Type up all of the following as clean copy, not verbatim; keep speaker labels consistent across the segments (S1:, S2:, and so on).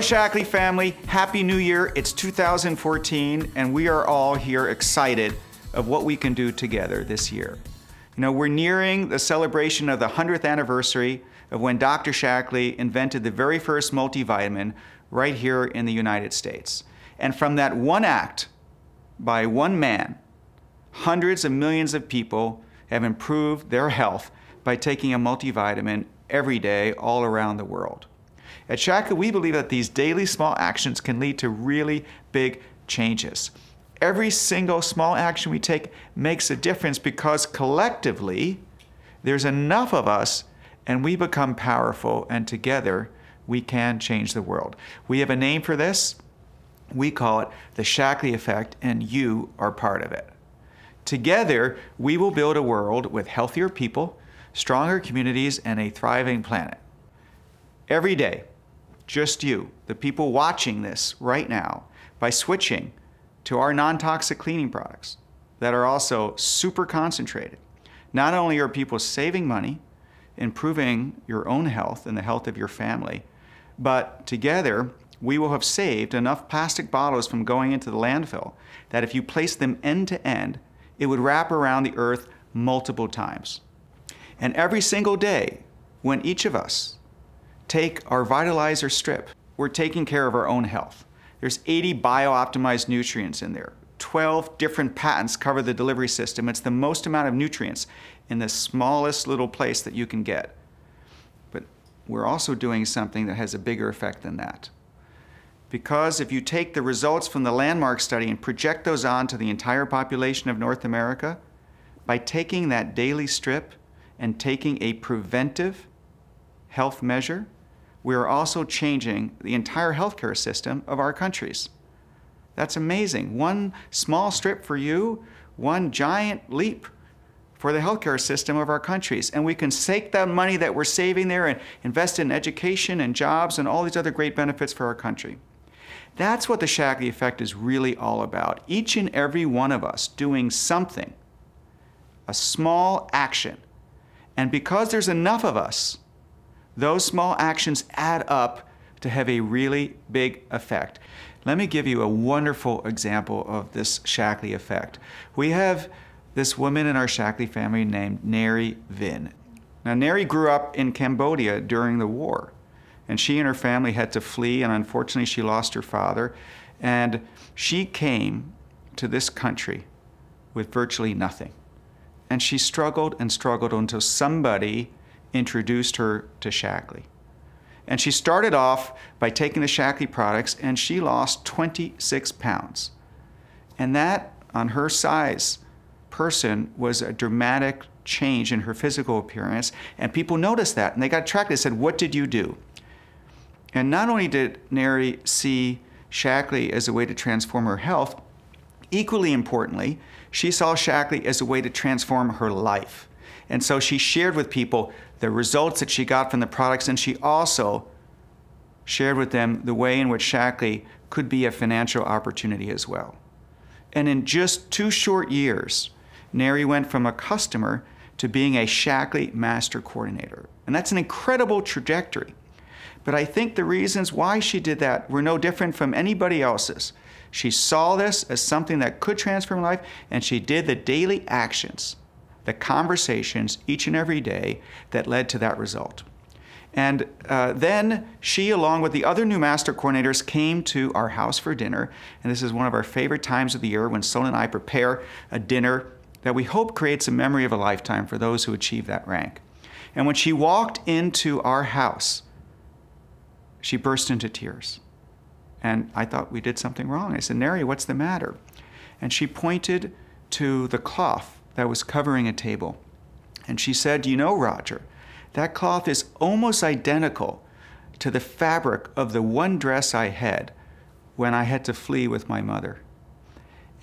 S1: Hello, Shaklee family. Happy New Year. It's 2014, and we are all here excited of what we can do together this year. You know, we're nearing the celebration of the 100th anniversary of when Dr. Shaklee invented the very first multivitamin right here in the United States. And from that one act by one man, hundreds of millions of people have improved their health by taking a multivitamin every day all around the world. At Shaklee, we believe that these daily small actions can lead to really big changes. Every single small action we take makes a difference because collectively, there's enough of us and we become powerful, and together we can change the world. We have a name for this. We call it the Shaklee Effect, and you are part of it. Together, we will build a world with healthier people, stronger communities, and a thriving planet. Every day, just you, the people watching this right now, by switching to our non-toxic cleaning products that are also super concentrated. Not only are people saving money, improving your own health and the health of your family, but together we will have saved enough plastic bottles from going into the landfill that if you place them end to end, it would wrap around the earth multiple times. And every single day, when each of us take our Vitalizer strip, we're taking care of our own health. There's 80 bio-optimized nutrients in there. 12 different patents cover the delivery system. It's the most amount of nutrients in the smallest little place that you can get. But we're also doing something that has a bigger effect than that. Because if you take the results from the landmark study and project those on to the entire population of North America, by taking that daily strip and taking a preventive health measure, we are also changing the entire healthcare system of our countries. That's amazing. One small strip for you, one giant leap for the healthcare system of our countries. And we can take that money that we're saving there and invest in education and jobs and all these other great benefits for our country. That's what the Shaklee Effect is really all about. Each and every one of us doing something, a small action. And because there's enough of us, those small actions add up to have a really big effect. Let me give you a wonderful example of this Shaklee Effect. We have this woman in our Shaklee family named Neri Vin. Now, Neri grew up in Cambodia during the war, and she and her family had to flee, and unfortunately she lost her father. And she came to this country with virtually nothing. And she struggled and struggled until somebody introduced her to Shaklee. And she started off by taking the Shaklee products, and she lost 26 pounds. And that, on her size person, was a dramatic change in her physical appearance. And people noticed that, and they got attracted. They said, "What did you do?" And not only did Neri see Shaklee as a way to transform her health, equally importantly, she saw Shaklee as a way to transform her life. And so she shared with people the results that she got from the products, and she also shared with them the way in which Shaklee could be a financial opportunity as well. And in just 2 short years, Neri went from a customer to being a Shaklee Master Coordinator. And that's an incredible trajectory. But I think the reasons why she did that were no different from anybody else's. She saw this as something that could transform life, and she did the daily actions, the conversations each and every day that led to that result. And then she, along with the other new master coordinators, came to our house for dinner. And this is one of our favorite times of the year when Sol and I prepare a dinner that we hope creates a memory of a lifetime for those who achieve that rank. And when she walked into our house, she burst into tears. And I thought we did something wrong. I said, "Neri, what's the matter?" And she pointed to the cloth that was covering a table. And she said, "You know, Roger, that cloth is almost identical to the fabric of the one dress I had when I had to flee with my mother.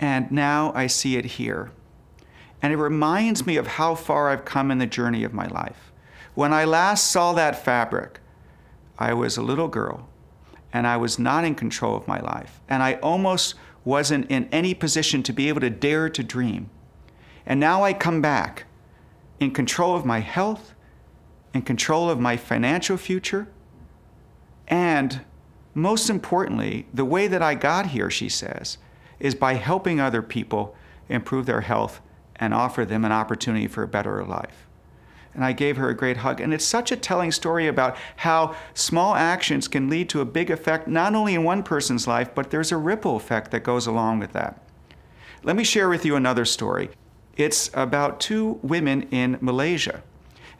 S1: And now I see it here. And it reminds me of how far I've come in the journey of my life. When I last saw that fabric, I was a little girl, and I was not in control of my life. And I almost wasn't in any position to be able to dare to dream. And now I come back in control of my health, in control of my financial future, and Most importantly, the way that I got here, she says, is by helping other people improve their health and offer them an opportunity for a better life. And I gave her a great hug. And it's such a telling story about how small actions can lead to a big effect, not only in one person's life, but there's a ripple effect that goes along with that. Let me share with you another story. It's about two women in Malaysia.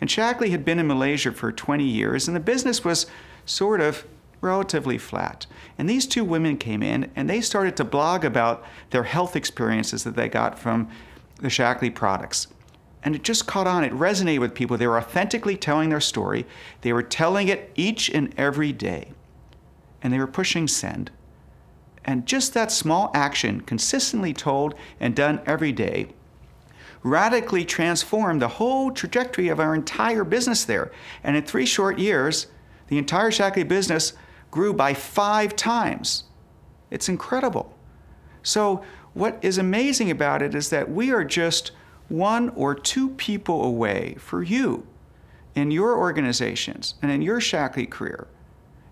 S1: And Shaklee had been in Malaysia for 20 years, and the business was sort of relatively flat. And these two women came in, and they started to blog about their health experiences that they got from the Shaklee products. And it just caught on. It resonated with people. They were authentically telling their story. They were telling it each and every day. And they were pushing send. And just that small action, consistently told and done every day, radically transformed the whole trajectory of our entire business there. And in 3 short years, the entire Shaklee business grew by 5 times. It's incredible. So what is amazing about it is that we are just 1 or 2 people away for you in your organizations and in your Shaklee career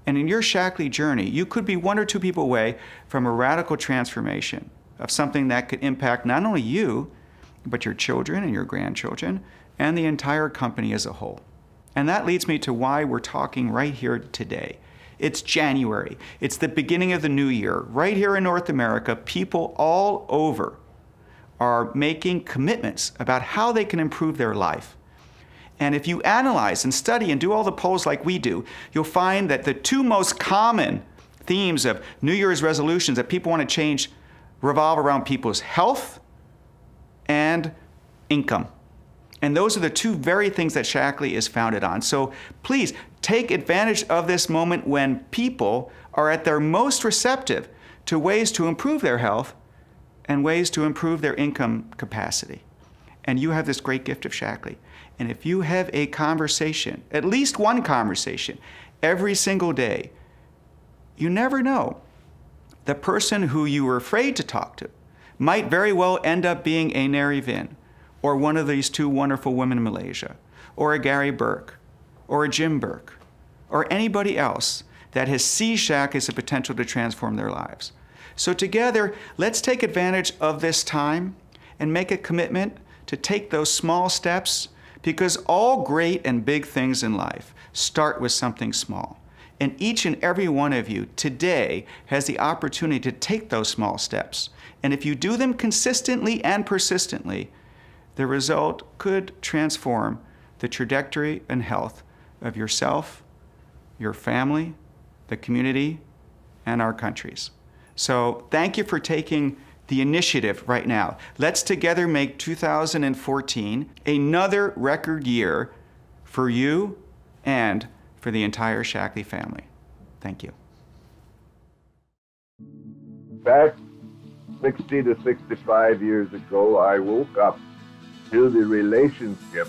S1: and in your Shaklee journey. You could be 1 or 2 people away from a radical transformation of something that could impact not only you, but your children and your grandchildren and the entire company as a whole. And that leads me to why we're talking right here today. It's January. It's the beginning of the new year. Right here in North America, people all over are making commitments about how they can improve their life. And if you analyze and study and do all the polls like we do, you'll find that the 2 most common themes of New Year's resolutions that people want to change revolve around people's health and income. And those are the 2 very things that Shaklee is founded on. So please take advantage of this moment when people are at their most receptive to ways to improve their health and ways to improve their income capacity. And you have this great gift of Shaklee. And if you have a conversation, at least one conversation, every single day, you never know. The person who you were afraid to talk to might very well end up being a Neri Vin, or one of these 2 wonderful women in Malaysia, or a Gary Burke, or a Jim Burke, or anybody else that has seized Shaklee as a potential to transform their lives. So together, let's take advantage of this time and make a commitment to take those small steps, because all great and big things in life start with something small. And each and every one of you today has the opportunity to take those small steps. And if you do them consistently and persistently, the result could transform the trajectory and health of yourself, your family, the community, and our countries. So thank you for taking the initiative right now. Let's together make 2014 another record year for you and for the entire Shaklee family. Thank you.
S2: Back 60 to 65 years ago, I woke up to the relationship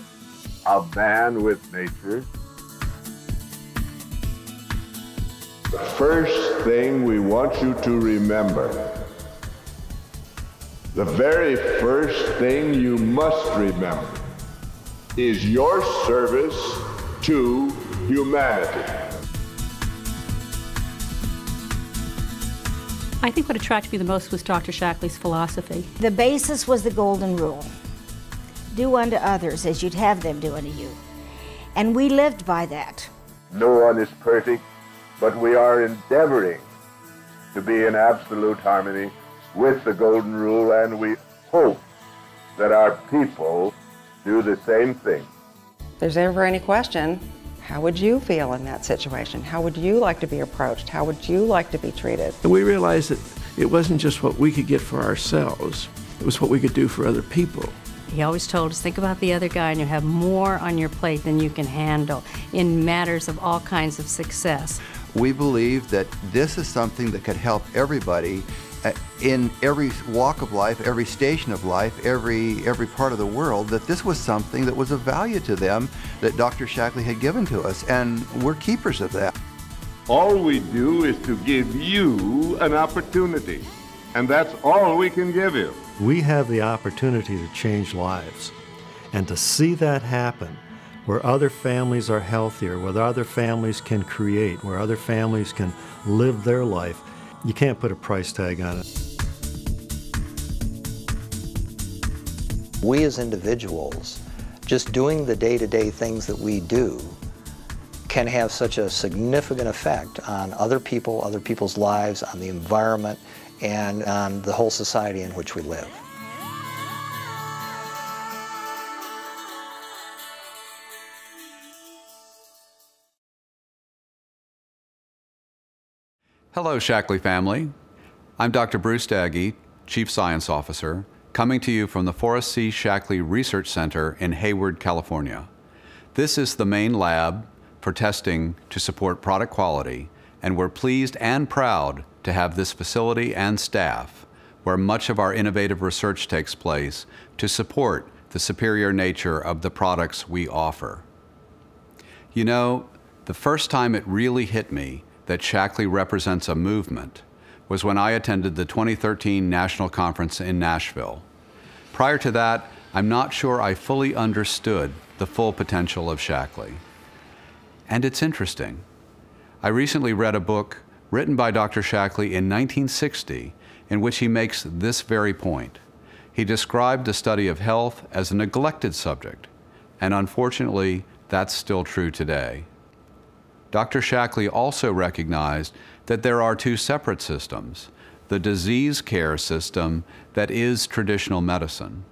S2: of man with nature. The first thing we want you to remember, the very first thing you must remember, is your service to humanity.
S3: I think what attracted me the most was Dr. Shaklee's philosophy.
S4: The basis was the golden rule. Do unto others as you'd have them do unto you. And we lived by that.
S2: No one is perfect, but we are endeavoring to be in absolute harmony with the golden rule, and we hope that our people do the same thing.
S5: If there's ever any question, how would you feel in that situation? How would you like to be approached? How would you like to be treated?
S6: And we realized that it wasn't just what we could get for ourselves, it was what we could do for other people.
S3: He always told us, think about the other guy and you have more on your plate than you can handle in matters of all kinds of success.
S7: We believe that this is something that could help everybody in every walk of life, every station of life, every part of the world, that this was something that was of value to them that Dr. Shaklee had given to us, and we're keepers of that.
S2: All we do is to give you an opportunity, and that's all we can give you.
S8: We have the opportunity to change lives, and to see that happen where other families are healthier, where other families can create, where other families can live their life. You can't put a price tag on it.
S9: We as individuals, just doing the day-to-day things that we do, can have such a significant effect on other people, other people's lives, on the environment, and on the whole society in which we live.
S10: Hello, Shaklee family. I'm Dr. Bruce Daggy, Chief Science Officer, coming to you from the Forrest C. Shaklee Research Center in Hayward, California. This is the main lab for testing to support product quality, and we're pleased and proud to have this facility and staff where much of our innovative research takes place to support the superior nature of the products we offer. You know, the first time it really hit me that Shaklee represents a movement was when I attended the 2013 National Conference in Nashville. Prior to that, I'm not sure I fully understood the full potential of Shaklee. And it's interesting. I recently read a book written by Dr. Shaklee in 1960 in which he makes this very point. He described the study of health as a neglected subject, and unfortunately, that's still true today. Dr. Shaklee also recognized that there are two separate systems, the disease care system that is traditional medicine,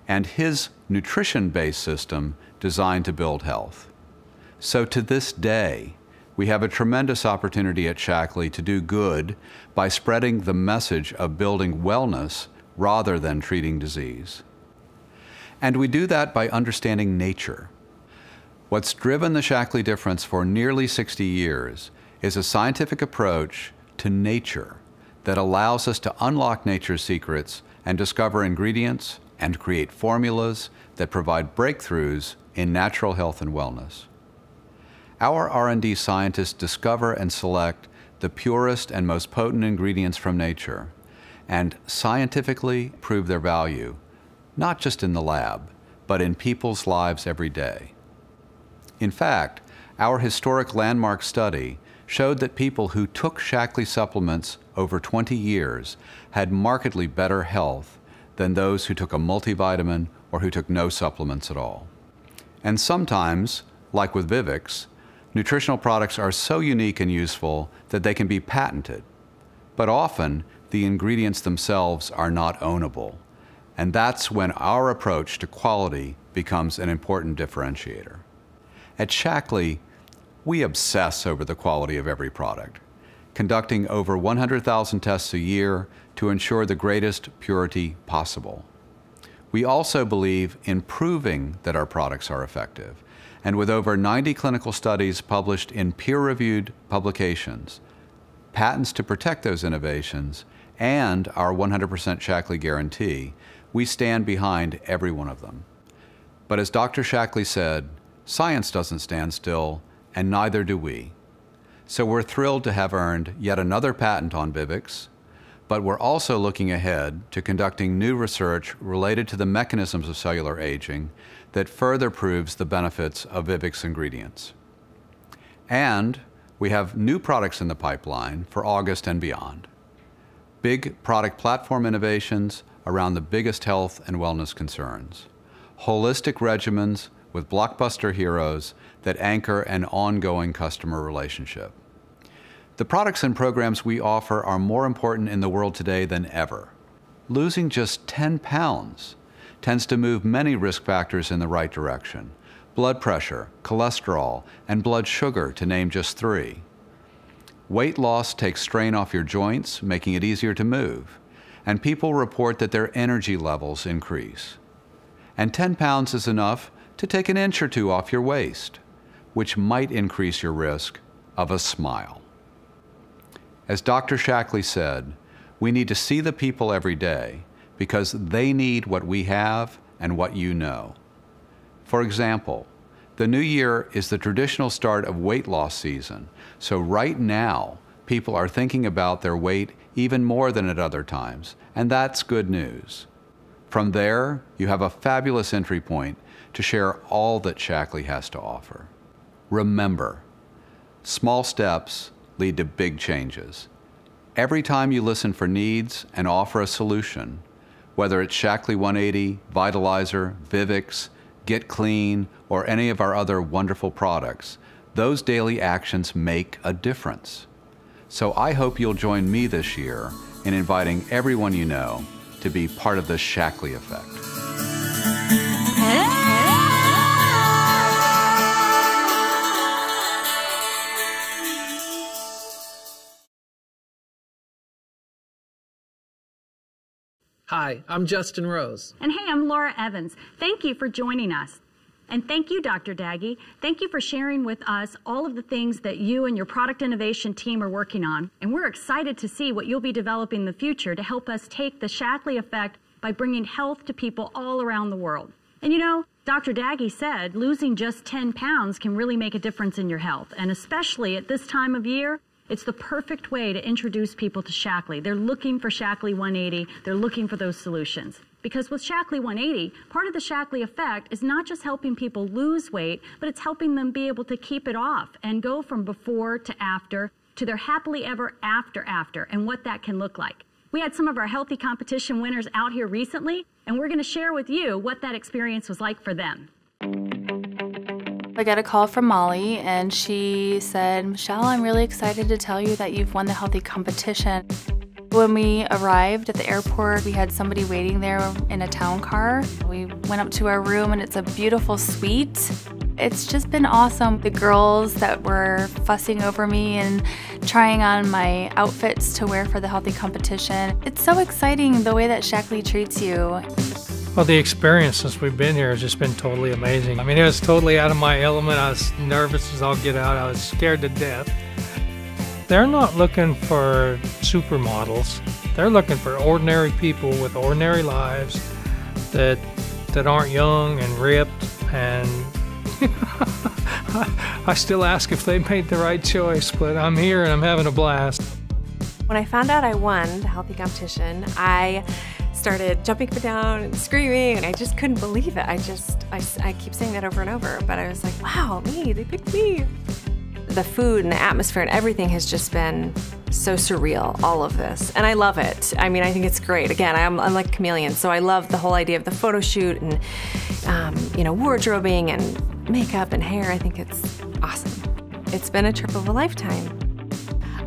S10: and his nutrition-based system designed to build health. So to this day, we have a tremendous opportunity at Shaklee to do good by spreading the message of building wellness rather than treating disease. And we do that by understanding nature. What's driven the Shaklee difference for nearly 60 years is a scientific approach to nature that allows us to unlock nature's secrets and discover ingredients and create formulas that provide breakthroughs in natural health and wellness. Our R&D scientists discover and select the purest and most potent ingredients from nature and scientifically prove their value, not just in the lab, but in people's lives every day. In fact, our historic landmark study showed that people who took Shaklee supplements over 20 years had markedly better health than those who took a multivitamin or who took no supplements at all. And sometimes, like with Vivix, nutritional products are so unique and useful that they can be patented. But often, the ingredients themselves are not ownable. And that's when our approach to quality becomes an important differentiator. At Shaklee, we obsess over the quality of every product, conducting over 100,000 tests a year to ensure the greatest purity possible. We also believe in proving that our products are effective, and with over 90 clinical studies published in peer-reviewed publications, patents to protect those innovations, and our 100% Shaklee guarantee, we stand behind every one of them. But as Dr. Shaklee said, science doesn't stand still, and neither do we. So we're thrilled to have earned yet another patent on Vivix, but we're also looking ahead to conducting new research related to the mechanisms of cellular aging that further proves the benefits of Vivix ingredients. And we have new products in the pipeline for August and beyond. Big product platform innovations around the biggest health and wellness concerns. Holistic regimens with blockbuster heroes that anchor an ongoing customer relationship. The products and programs we offer are more important in the world today than ever. Losing just 10 pounds tends to move many risk factors in the right direction: blood pressure, cholesterol, and blood sugar, to name just 3. Weight loss takes strain off your joints, making it easier to move, and people report that their energy levels increase. And 10 pounds is enough to take an inch or 2 off your waist, which might increase your risk of a smile. As Dr. Shaklee said, we need to see the people every day because they need what we have and what you know. For example, the new year is the traditional start of weight loss season, so right now, people are thinking about their weight even more than at other times, and that's good news. From there, you have a fabulous entry point to share all that Shaklee has to offer. Remember, small steps lead to big changes. Every time you listen for needs and offer a solution, whether it's Shaklee 180, Vitalizer, Vivix, Get Clean, or any of our other wonderful products, those daily actions make a difference. So I hope you'll join me this year in inviting everyone you know to be part of the Shaklee Effect.
S11: Hi, I'm Justin Rose.
S12: And hey, I'm Laura Evans. Thank you for joining us. And thank you, Dr. Daggy. Thank you for sharing with us all of the things that you and your product innovation team are working on. And we're excited to see what you'll be developing in the future to help us take the Shaklee effect by bringing health to people all around the world. And you know, Dr. Daggy said losing just 10 pounds can really make a difference in your health. And especially at this time of year, it's the perfect way to introduce people to Shaklee. They're looking for Shaklee 180. They're looking for those solutions. Because with Shaklee 180, part of the Shaklee effect is not just helping people lose weight, but it's helping them be able to keep it off and go from before to their happily ever after, and what that can look like. We had some of our healthy competition winners out here recently, and we're going to share with you what that experience was like for them.
S13: I got a call from Molly, and she said, "Michelle, I'm really excited to tell you that you've won the healthy competition." When we arrived at the airport, we had somebody waiting there in a town car. We went up to our room, and it's a beautiful suite. It's just been awesome. The girls that were fussing over me and trying on my outfits to wear for the healthy competition. It's so exciting the way that Shaklee treats you.
S11: Well, the experience since we've been here has just been totally amazing. I mean, it was totally out of my element. I was nervous as all get out. I was scared to death. They're not looking for supermodels. They're looking for ordinary people with ordinary lives that aren't young and ripped, and I still ask if they made the right choice, but I'm here and I'm having a blast.
S14: When I found out I won the healthy competition, I started jumping up and down and screaming, and I just couldn't believe it. I keep saying that over and over, but I was like, wow, me, they picked me. The food and the atmosphere and everything has just been so surreal, all of this. And I love it. I mean, I think it's great. Again, I'm like a chameleon, so I love the whole idea of the photo shoot and, you know, wardrobing and makeup and hair. I think it's awesome. It's been a trip of a lifetime.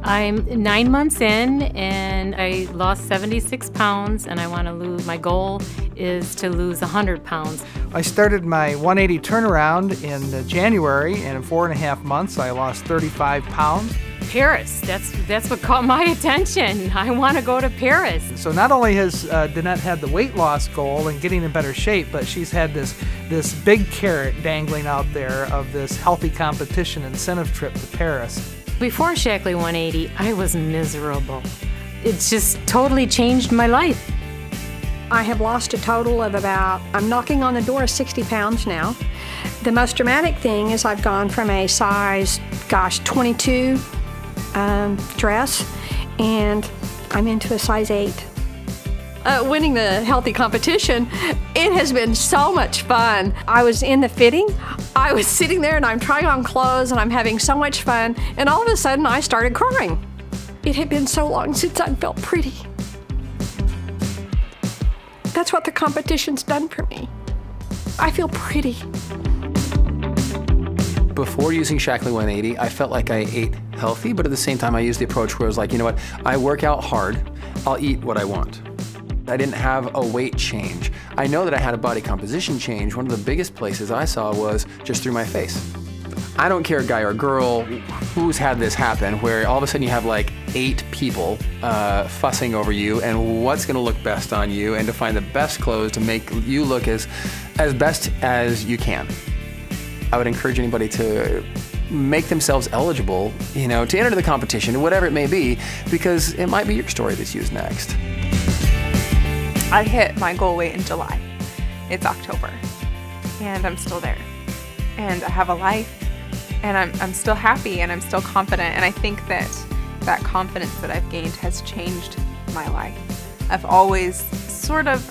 S3: I'm 9 months in, and I lost 76 pounds, and I want to lose, my goal is to lose 100 pounds.
S15: I started my 180 turnaround in January, and in 4.5 months I lost 35 pounds.
S3: Paris, that's what caught my attention. I want to go to Paris.
S15: So not only has Danette had the weight loss goal and getting in better shape, but she's had this big carrot dangling out there of this healthy competition incentive trip to Paris.
S3: Before Shaklee 180, I was miserable. It's just totally changed my life.
S16: I have lost a total of I'm knocking on the door of 60 pounds now. The most dramatic thing is I've gone from a size, 22 dress, and I'm into a size 8. Winning the healthy competition, it has been so much fun. I was in the fitting, I was sitting there and I'm trying on clothes and I'm having so much fun, and all of a sudden I started crying. It had been so long since I felt pretty. That's what the competition's done for me. I feel pretty.
S17: Before using Shaklee 180, I felt like I ate healthy, but at the same time I used the approach where I was like, you know what, I work out hard, I'll eat what I want. I didn't have a weight change. I know that I had a body composition change. One of the biggest places I saw was just through my face. I don't care, guy or girl, who's had this happen, where all of a sudden you have like 8 people fussing over you and what's gonna look best on you, and to find the best clothes to make you look as best as you can. I would encourage anybody to make themselves eligible, you know, to enter the competition, whatever it may be, because it might be your story that's used next.
S18: I hit my goal weight in July. It's October, and I'm still there. And I have a life, and I'm still happy, and I'm still confident, and I think that that confidence that I've gained has changed my life. I've always sort of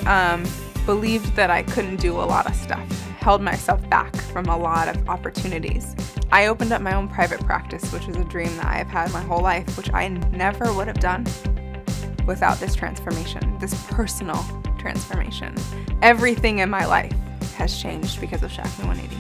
S18: believed that I couldn't do a lot of stuff held myself back from a lot of opportunities. I opened up my own private practice, which is a dream that I have had my whole life, which I never would have done without this transformation, this personal transformation. Everything in my life has changed because of Shaklee 180.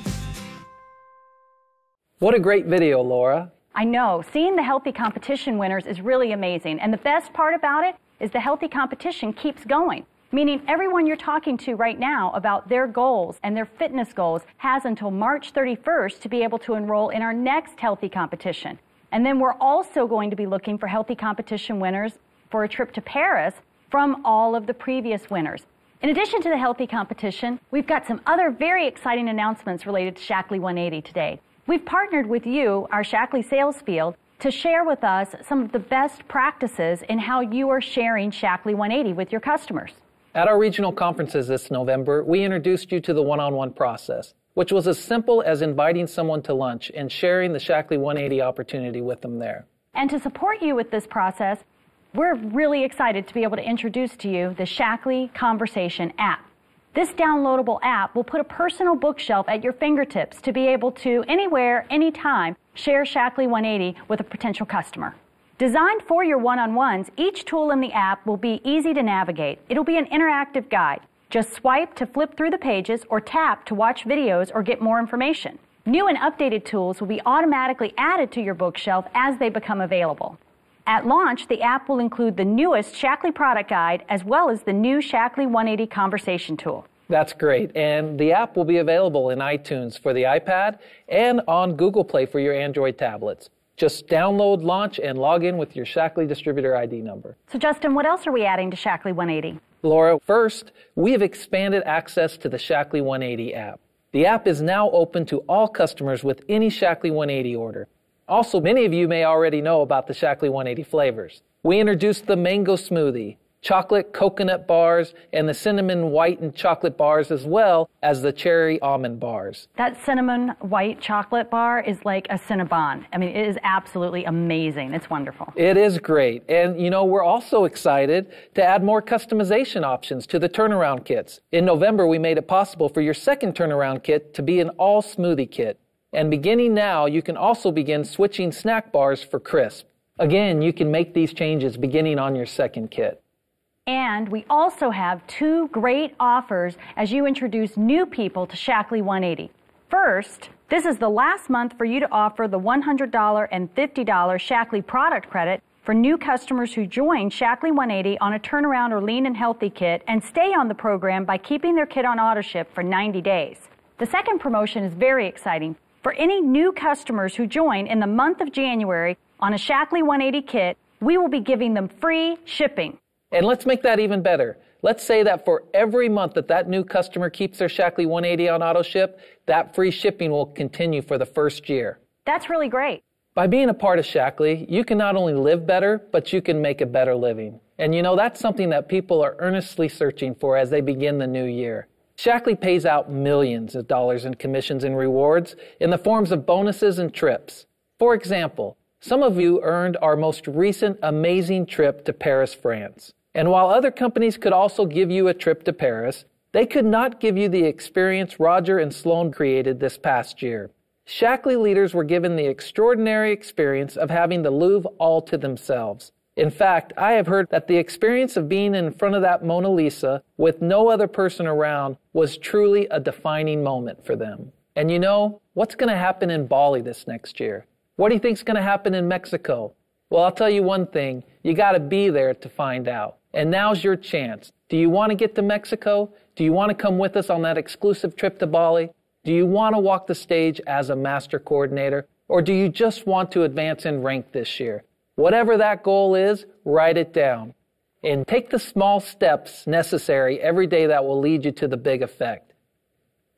S19: What a great video, Laura.
S12: I know. Seeing the healthy competition winners is really amazing. And the best part about it is the healthy competition keeps going. Meaning everyone you're talking to right now about their goals and their fitness goals has until March 31st to be able to enroll in our next healthy competition. And then we're also going to be looking for healthy competition winners for a trip to Paris from all of the previous winners. In addition to the healthy competition, we've got some other very exciting announcements related to Shaklee 180 today. We've partnered with you, our Shaklee sales field, to share with us some of the best practices in how you are sharing Shaklee 180 with your customers.
S19: At our regional conferences this November, we introduced you to the one-on-one process, which was as simple as inviting someone to lunch and sharing the Shaklee 180 opportunity with them there.
S12: And to support you with this process, we're really excited to be able to introduce to you the Shaklee Conversation app. This downloadable app will put a personal bookshelf at your fingertips to be able to, anywhere, anytime, share Shaklee 180 with a potential customer. Designed for your one-on-ones, each tool in the app will be easy to navigate. It'll be an interactive guide. Just swipe to flip through the pages or tap to watch videos or get more information. New and updated tools will be automatically added to your bookshelf as they become available. At launch, the app will include the newest Shaklee product guide as well as the new Shaklee 180 conversation tool.
S19: That's great. And the app will be available in iTunes for the iPad and on Google Play for your Android tablets. Just download, launch, and log in with your Shaklee distributor ID number.
S12: So Justin, what else are we adding to Shaklee 180?
S19: Laura, first, we have expanded access to the Shaklee 180 app. The app is now open to all customers with any Shaklee 180 order. Also, many of you may already know about the Shaklee 180 flavors. We introduced the mango smoothie, chocolate coconut bars, and the cinnamon white and chocolate bars, as well as the cherry almond bars.
S12: That cinnamon white chocolate bar is like a Cinnabon. I mean, it is absolutely amazing. It's wonderful.
S19: It is great. And, you know, we're also excited to add more customization options to the turnaround kits. In November, we made it possible for your second turnaround kit to be an all smoothie kit. And beginning now, you can also begin switching snack bars for crisp. Again, you can make these changes beginning on your second kit.
S12: And we also have two great offers as you introduce new people to Shaklee 180. First, this is the last month for you to offer the $100 and $50 Shaklee product credit for new customers who join Shaklee 180 on a turnaround or lean and healthy kit and stay on the program by keeping their kit on auto ship for 90 days. The second promotion is very exciting. For any new customers who join in the month of January on a Shaklee 180 kit, we will be giving them free shipping.
S19: And let's make that even better. Let's say that for every month that new customer keeps their Shaklee 180 on auto ship, that free shipping will continue for the first year.
S12: That's really great.
S19: By being a part of Shaklee, you can not only live better, but you can make a better living. And you know, that's something that people are earnestly searching for as they begin the new year. Shaklee pays out millions of dollars in commissions and rewards in the forms of bonuses and trips. For example, some of you earned our most recent amazing trip to Paris, France. And while other companies could also give you a trip to Paris, they could not give you the experience Roger and Sloan created this past year. Shaklee leaders were given the extraordinary experience of having the Louvre all to themselves. In fact, I have heard that the experience of being in front of that Mona Lisa with no other person around was truly a defining moment for them. And you know, what's going to happen in Bali this next year? What do you think is going to happen in Mexico? Well, I'll tell you one thing. You got to be there to find out. And now's your chance. Do you want to get to Mexico? Do you want to come with us on that exclusive trip to Bali? Do you want to walk the stage as a master coordinator? Or do you just want to advance in rank this year? Whatever that goal is, write it down. And take the small steps necessary every day that will lead you to the big effect.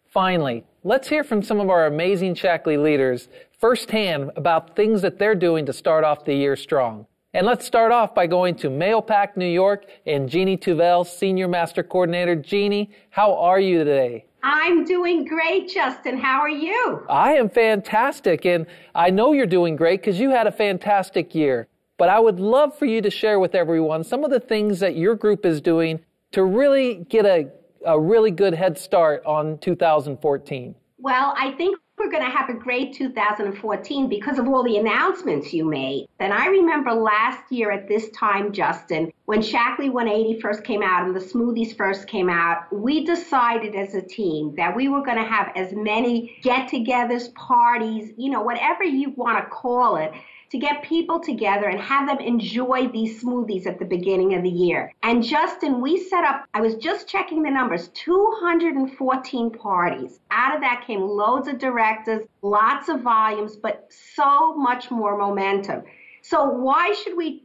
S19: Finally, let's hear from some of our amazing Shaklee leaders firsthand about things that they're doing to start off the year strong. And let's start off by going to Mahopac, New York, and Jeannie Tuvel, Senior Master Coordinator. Jeannie, how are you today?
S20: I'm doing great, Justin. How are you?
S19: I am fantastic, and I know you're doing great because you had a fantastic year. But I would love for you to share with everyone some of the things that your group is doing to really get a a really good head start on 2014?
S20: Well, I think we're going to have a great 2014 because of all the announcements you made. And I remember last year at this time, Justin, when Shaklee 180 first came out and the smoothies first came out, we decided as a team that we were going to have as many get-togethers, parties, whatever you want to call it, to get people together and have them enjoy these smoothies at the beginning of the year. And Justin, we set up, I was just checking the numbers, 214 parties. Out of that came loads of directors, lots of volumes, but so much more momentum. So why should we,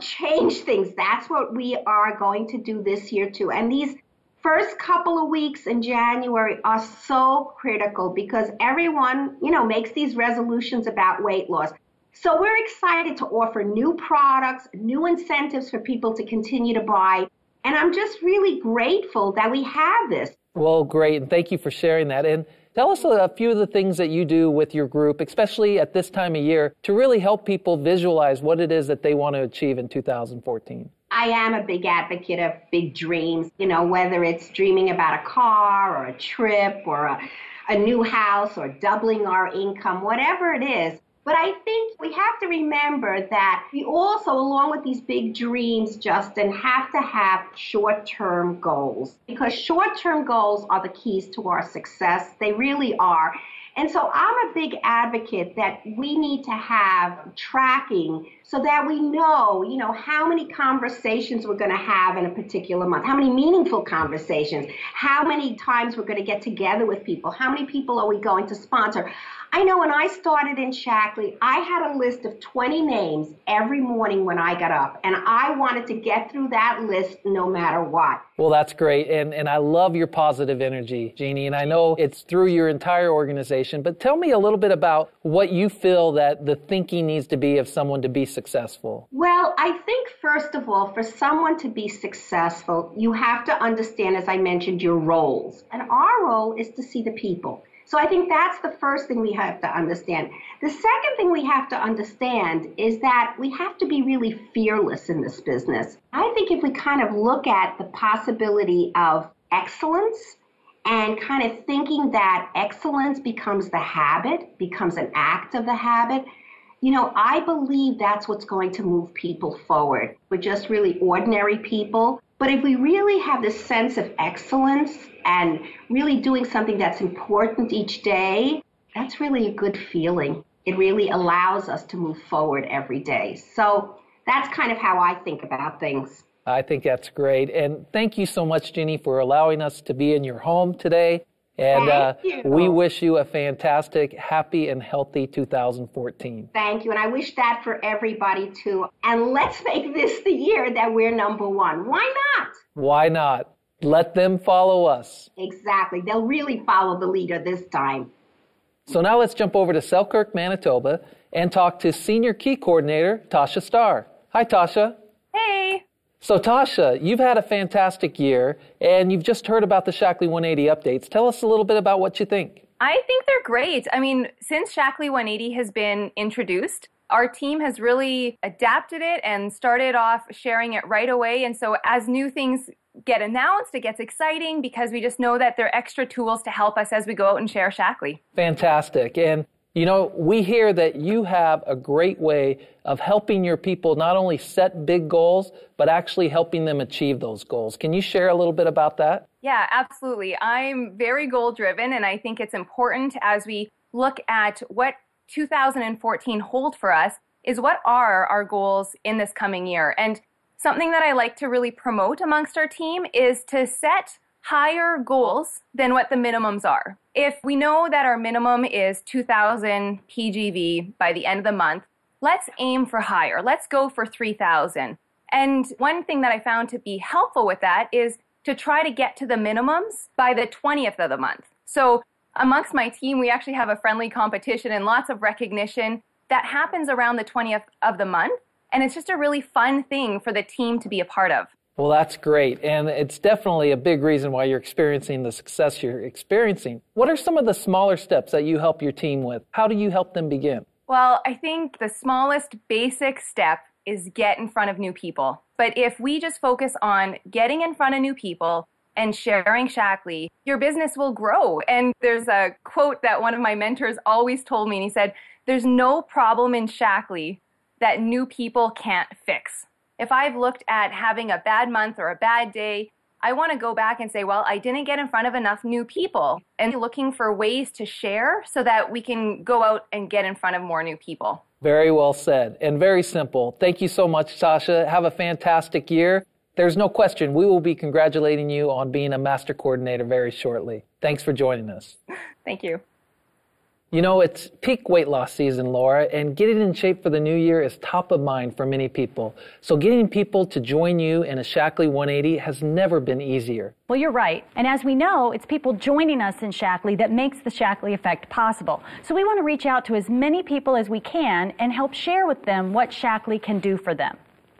S20: change things? That's what we are going to do this year too. And these first couple of weeks in January are so critical because everyone, makes these resolutions about weight loss. So we're excited to offer new products, new incentives for people to continue to buy. And I'm just really grateful that we have this.
S19: Well, great. And thank you for sharing that. And tell us a few of the things that you do with your group, especially at this time of year, to really help people visualize what it is that they want to achieve in 2014.
S20: I am a big advocate of big dreams, whether it's dreaming about a car or a trip or a new house or doubling our income, whatever it is. But I think we have to remember that we also, along with these big dreams, Justin, have to have short-term goals because short-term goals are the keys to our success. They really are. And so I'm a big advocate that we need to have tracking so that we know, how many conversations we're going to have in a particular month, how many meaningful conversations, how many times we're going to get together with people, how many people are we going to sponsor. I know when I started in Shaklee, I had a list of 20 names every morning when I got up, and I wanted to get through that list no matter what.
S19: Well, that's great, and I love your positive energy, Jeannie, and I know it's through your entire organization, but tell me a little bit about what you feel that the thinking needs to be of someone to be successful.
S20: Well, I think, first of all, for someone to be successful, you have to understand, as I mentioned, your roles. And our role is to see the people. So I think that's the first thing we have to understand. The second thing we have to understand is that we have to be really fearless in this business. I think if we kind of look at the possibility of excellence and kind of thinking that excellence becomes the habit, becomes an act of the habit, I believe that's what's going to move people forward. We're just really ordinary people. But if we really have this sense of excellence and really doing something that's important each day, that's really a good feeling. It really allows us to move forward every day. So that's kind of how I think about things.
S19: I think that's great. And thank you so much, Jeannie, for allowing us to be in your home today. And we wish you a fantastic, happy, and healthy 2014.
S20: Thank you. And I wish that for everybody, too. And let's make this the year that we're number one. Why not?
S19: Why not? Let them follow us.
S20: Exactly. They'll really follow the leader this time.
S19: So now let's jump over to Selkirk, Manitoba, and talk to Senior Key Coordinator Tasha Starr. Hi, Tasha.
S21: Hey.
S19: So Tasha, you've had a fantastic year, and you've just heard about the Shaklee 180 updates. Tell us a little bit about what you think.
S21: I think they're great. I mean, since Shaklee 180 has been introduced, our team has really adapted it and started off sharing it right away. And so as new things get announced, it gets exciting because we just know that there are extra tools to help us as we go out and share Shaklee.
S19: Fantastic. And we hear that you have a great way of helping your people not only set big goals, but actually helping them achieve those goals. Can you share a little bit about that?
S21: Yeah, absolutely. I'm very goal-driven, and I think it's important as we look at what 2014 hold for us is what are our goals in this coming year. And something that I like to really promote amongst our team is to set higher goals than what the minimums are. If we know that our minimum is 2,000 PGV by the end of the month, let's aim for higher. Let's go for 3,000. And one thing that I found to be helpful with that is to try to get to the minimums by the 20th of the month. So amongst my team, we actually have a friendly competition and lots of recognition that happens around the 20th of the month. And it's just a really fun thing for the team to be a part of.
S19: Well, that's great. And it's definitely a big reason why you're experiencing the success you're experiencing. What are some of the smaller steps that you help your team with? How do you help them begin?
S21: Well, I think the smallest basic step is get in front of new people. But if we just focus on getting in front of new people, and sharing Shaklee, your business will grow. And there's a quote that one of my mentors always told me, and he said, "There's no problem in Shaklee that new people can't fix." If I've looked at having a bad month or a bad day, I want to go back and say, well, I didn't get in front of enough new people, and looking for ways to share so that we can go out and get in front of more new people.
S19: Very well said and very simple. Thank you so much, Sasha. Have a fantastic year. There's no question we will be congratulating you on being a master coordinator very shortly. Thanks for joining us.
S21: Thank you.
S19: You know, it's peak weight loss season, Laura, and getting in shape for the new year is top of mind for many people. So getting people to join you in a Shaklee 180 has never been easier.
S12: Well, you're right. And as we know, it's people joining us in Shaklee that makes the Shaklee Effect possible. So we want to reach out to as many people as we can and help share with them what Shaklee can do for them.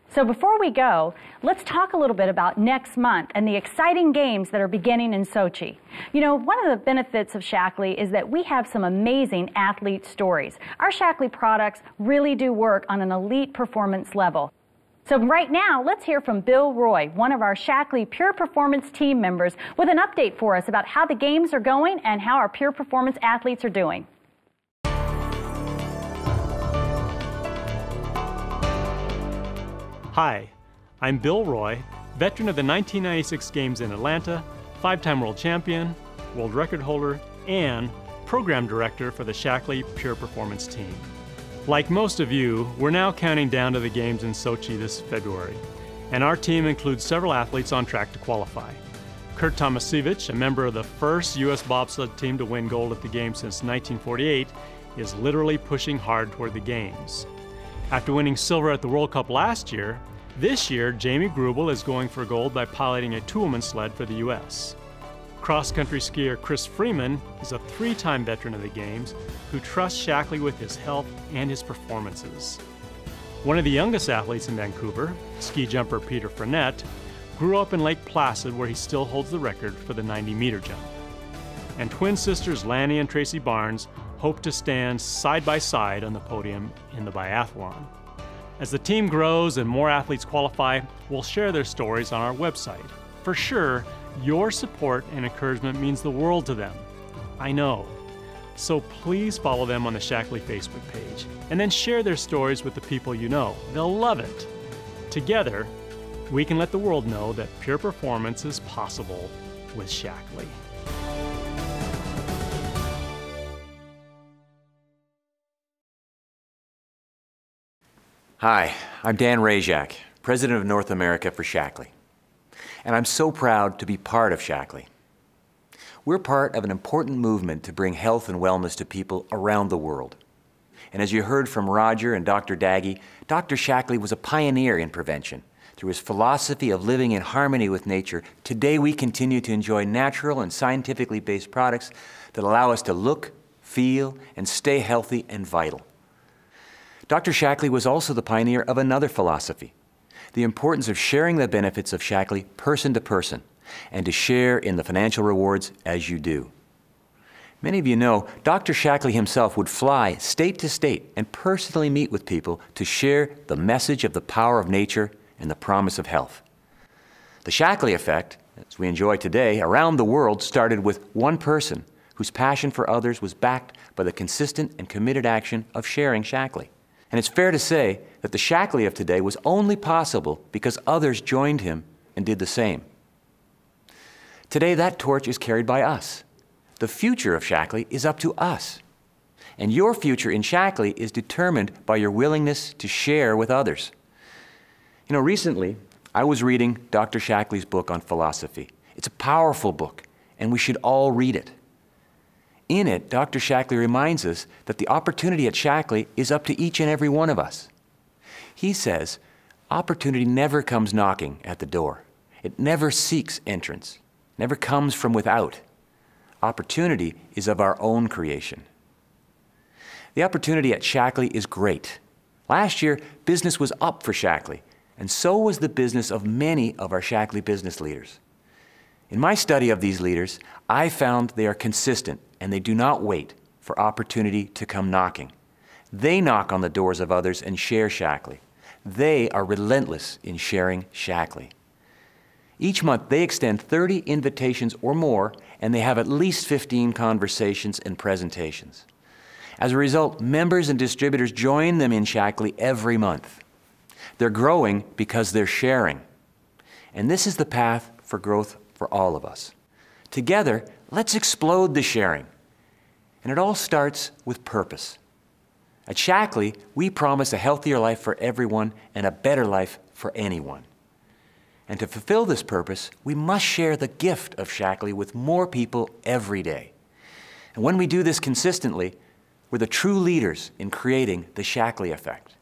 S12: So before we go, let's talk a little bit about next month and the exciting games that are beginning in Sochi. You know, one of the benefits of Shaklee is that we have some amazing athlete stories. Our Shaklee products really do work on an elite performance level. So right now, let's hear from Bill Roy, one of our Shaklee Pure Performance team members, with an update for us about how the games are going and how our Pure Performance athletes are doing.
S1: Hi, I'm Bill Roy, veteran of the 1996 Games in Atlanta, 5-time world champion, world record holder, and program director for the Shaklee Pure Performance team. Like most of you, we're now counting down to the Games in Sochi this February, and our team includes several athletes on track to qualify. Kurt Tomasiewicz, a member of the first U.S. bobsled team to win gold at the Games since 1948, is literally pushing hard toward the Games. After winning silver at the World Cup last year, this year Jamie Grubel is going for gold by piloting a two-woman sled for the U.S. Cross-country skier Chris Freeman is a 3-time veteran of the Games who trusts Shaklee with his health and his performances. One of the youngest athletes in Vancouver, ski jumper Peter Frenette, grew up in Lake Placid where he still holds the record for the 90-meter jump. And twin sisters Lanny and Tracy Barnes hope to stand side by side on the podium in the biathlon. As the team grows and more athletes qualify, we'll share their stories on our website. For sure, your support and encouragement means the world to them. I know. So please follow them on the Shaklee Facebook page and then share their stories with the people you know. They'll love it. Together, we can let the world know that pure performance is possible with Shaklee.
S22: Hi, I'm Dan Rajak, President of North America for Shaklee. And I'm so proud to be part of Shaklee. We're part of an important movement to bring health and wellness to people around the world. And as you heard from Roger and Dr. Daggy, Dr. Shaklee was a pioneer in prevention. Through his philosophy of living in harmony with nature, today we continue to enjoy natural and scientifically based products that allow us to look, feel, and stay healthy and vital. Dr. Shaklee was also the pioneer of another philosophy, the importance of sharing the benefits of Shaklee person to person, and to share in the financial rewards as you do. Many of you know Dr. Shaklee himself would fly state to state and personally meet with people to share the message of the power of nature and the promise of health. The Shaklee Effect, as we enjoy today, around the world started with one person whose passion for others was backed by the consistent and committed action of sharing Shaklee. And it's fair to say that the Shaklee of today was only possible because others joined him and did the same. Today, that torch is carried by us. The future of Shaklee is up to us. And your future in Shaklee is determined by your willingness to share with others. You know, recently, I was reading Dr. Shaklee's book on philosophy. It's a powerful book, and we should all read it. In it, Dr. Shaklee reminds us that the opportunity at Shaklee is up to each and every one of us. He says, opportunity never comes knocking at the door. It never seeks entrance, never comes from without. Opportunity is of our own creation. The opportunity at Shaklee is great. Last year, business was up for Shaklee, and so was the business of many of our Shaklee business leaders. In my study of these leaders, I found they are consistent and they do not wait for opportunity to come knocking. They knock on the doors of others and share Shaklee. They are relentless in sharing Shaklee. Each month, they extend 30 invitations or more, and they have at least 15 conversations and presentations. As a result, members and distributors join them in Shaklee every month. They're growing because they're sharing. And this is the path for growth for all of us. Together, let's explode the sharing. And it all starts with purpose. At Shaklee, we promise a healthier life for everyone and a better life for anyone. And to fulfill this purpose, we must share the gift of Shaklee with more people every day. And when we do this consistently, we're the true leaders in creating the Shaklee Effect.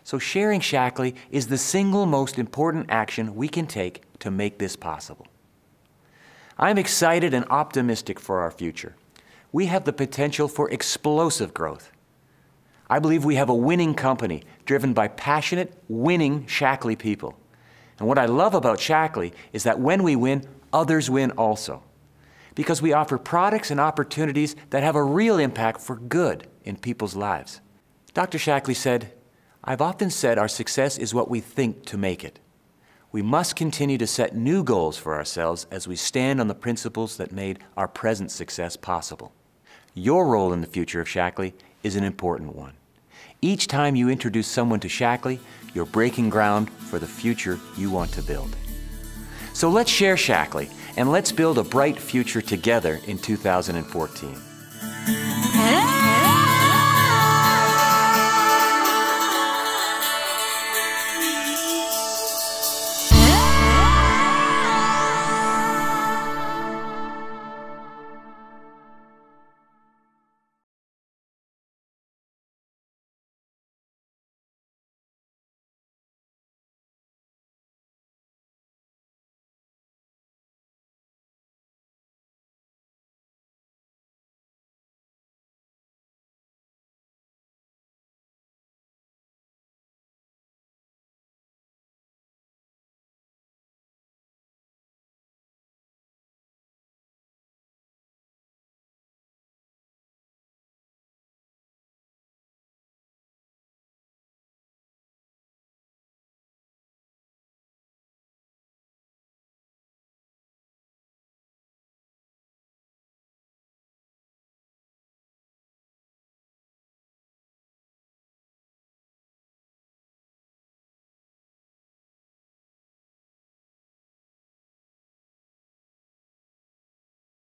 S22: So sharing Shaklee is the single most important action we can take to make this possible. I'm excited and optimistic for our future. We have the potential for explosive growth. I believe we have a winning company driven by passionate, winning Shaklee people. And what I love about Shaklee is that when we win, others win also. Because we offer products and opportunities that have a real impact for good in people's lives. Dr. Shaklee said, "I've often said our success is what we think to make it. We must continue to set new goals for ourselves as we stand on the principles that made our present success possible." Your role in the future of Shaklee is an important one. Each time you introduce someone to Shaklee, you're breaking ground for the future you want to build. So let's share Shaklee, and let's build a bright future together in 2014.